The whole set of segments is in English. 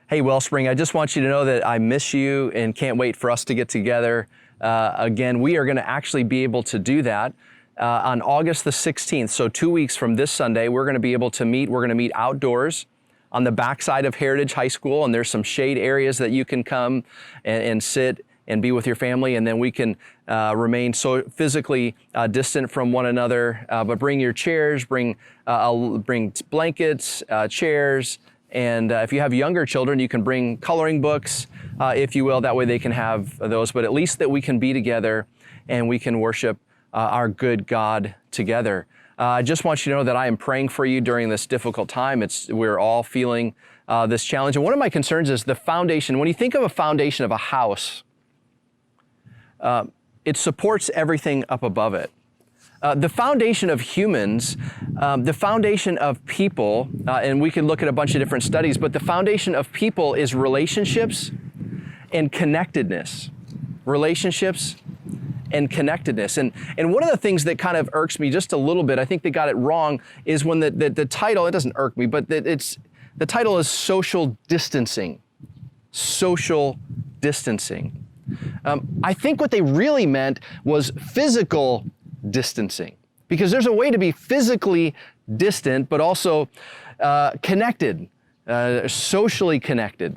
Hey, Wellspring, I just want you to know that I miss you and can't wait for us to get together again. We are going to actually be able to do that on August the 16th. So 2 weeks from this Sunday, we're going to be able to meet. We're going to meet outdoors on the backside of Heritage High School, and there's some shade areas that you can come and sit and be with your family, and then we can remain so physically distant from one another. But bring your chairs, bring blankets, chairs, and if you have younger children, you can bring coloring books, if you will. That way they can have those. But at least that we can be together and we can worship our good God together. I just want you to know that I am praying for you during this difficult time. We're all feeling this challenge. And one of my concerns is the foundation. When you think of a foundation of a house, it supports everything up above it. The foundation of humans, the foundation of people, and we can look at a bunch of different studies, but the foundation of people is relationships and connectedness. Relationships and connectedness. And one of the things that kind of irks me just a little bit, I think they got it wrong, is when the title, it doesn't irk me, but the title is social distancing. Social distancing. I think what they really meant was physical distancing, because there's a way to be physically distant, but also connected, socially connected.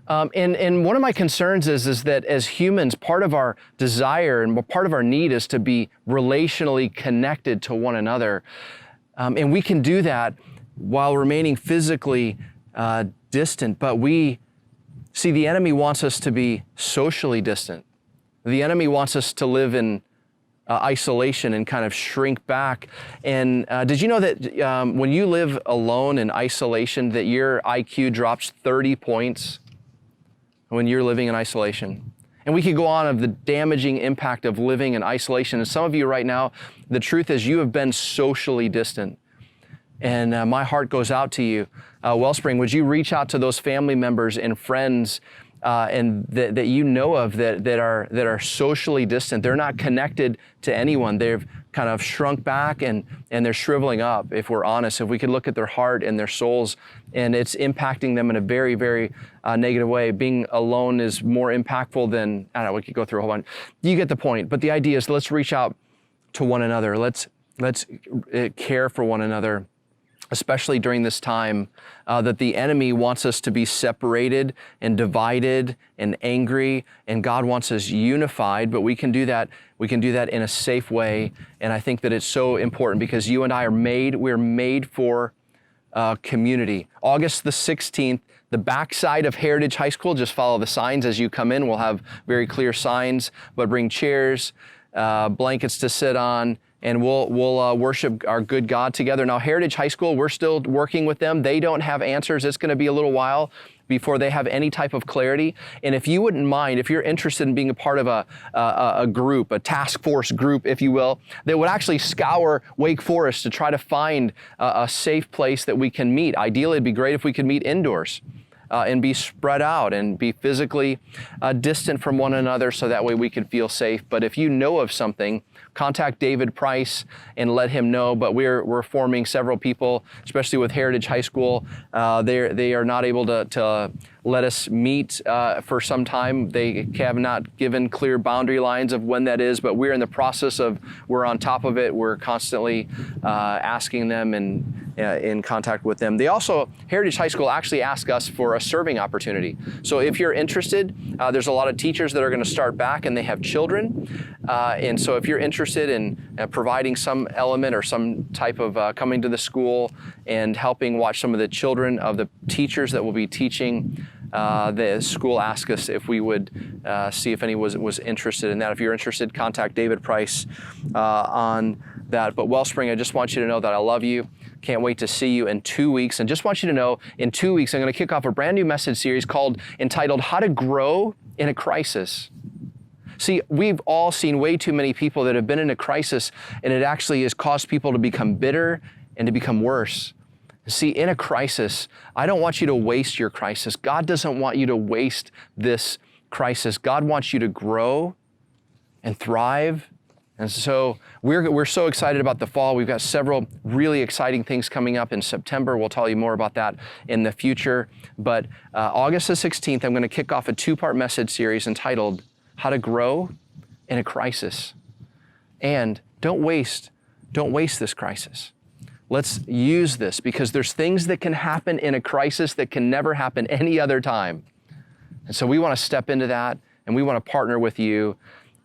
And one of my concerns is that as humans, part of our desire and part of our need is to be relationally connected to one another. And we can do that while remaining physically distant, but the enemy wants us to be socially distant. The enemy wants us to live in isolation and kind of shrink back. And did you know that when you live alone in isolation, that your IQ drops 30 points when you're living in isolation? And we could go on of the damaging impact of living in isolation. And some of you right now, the truth is you have been socially distant. And my heart goes out to you. Wellspring, would you reach out to those family members and friends and that you know of that are socially distant? They're not connected to anyone. They've kind of shrunk back and they're shriveling up, if we're honest. If we could look at their heart and their souls, and it's impacting them in a very, very negative way. Being alone is more impactful than, I don't know, we could go through a whole bunch. You get the point. But the idea is, let's reach out to one another. Let's care for one another, especially during this time that the enemy wants us to be separated and divided and angry, and God wants us unified, but we can do that in a safe way. And I think that it's so important because you and I we're made for community. August the 16th, the backside of Heritage High School, just follow the signs as you come in. We'll have very clear signs, but bring chairs, blankets to sit on, and we'll worship our good God together. Now, Heritage High School, we're still working with them. They don't have answers. It's going to be a little while before they have any type of clarity. And if you wouldn't mind, if you're interested in being a part of a group, a task force group, if you will, that would actually scour Wake Forest to try to find a safe place that we can meet. Ideally, it'd be great if we could meet indoors. And be spread out and be physically distant from one another, so that way we can feel safe. But if you know of something, contact David Price and let him know. But we're forming several people, especially with Heritage High School. They are not able to let us meet for some time. They have not given clear boundary lines of when that is, but we're in the process we're on top of it. We're constantly asking them and in contact with them. Heritage High School actually asked us for a serving opportunity. So if you're interested, there's a lot of teachers that are going to start back and they have children. And so if you're interested in providing some element or some type of coming to the school and helping watch some of the children of the teachers that will be teaching, the school asked us if we would see if anyone was interested in that. If you're interested, contact David Price on that. But Wellspring, I just want you to know that I love you. Can't wait to see you in 2 weeks. And just want you to know, in 2 weeks, I'm going to kick off a brand new message series entitled How to Grow in a Crisis. See, we've all seen way too many people that have been in a crisis, and it actually has caused people to become bitter and to become worse. See, in a crisis, I don't want you to waste your crisis. God doesn't want you to waste this crisis. God wants you to grow and thrive And so we're so excited about the fall. We've got several really exciting things coming up in September. We'll tell you more about that in the future. But August the 16th, I'm going to kick off a 2-part message series entitled How to Grow in a Crisis. And don't waste this crisis. Let's use this, because there's things that can happen in a crisis that can never happen any other time. And so we want to step into that, and we want to partner with you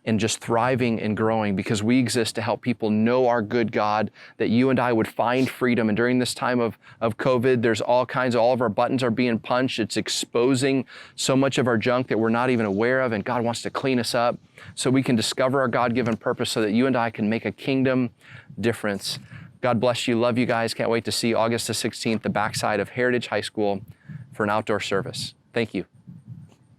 in just thriving and growing, because we exist to help people know our good God, that you and I would find freedom. And during this time of COVID, there's all of our buttons are being punched. It's exposing so much of our junk that we're not even aware of, and God wants to clean us up so we can discover our God-given purpose, so that you and I can make a kingdom difference. God bless you. Love you guys. Can't wait to see August the 16th, the backside of Heritage High School, for an outdoor service. Thank you.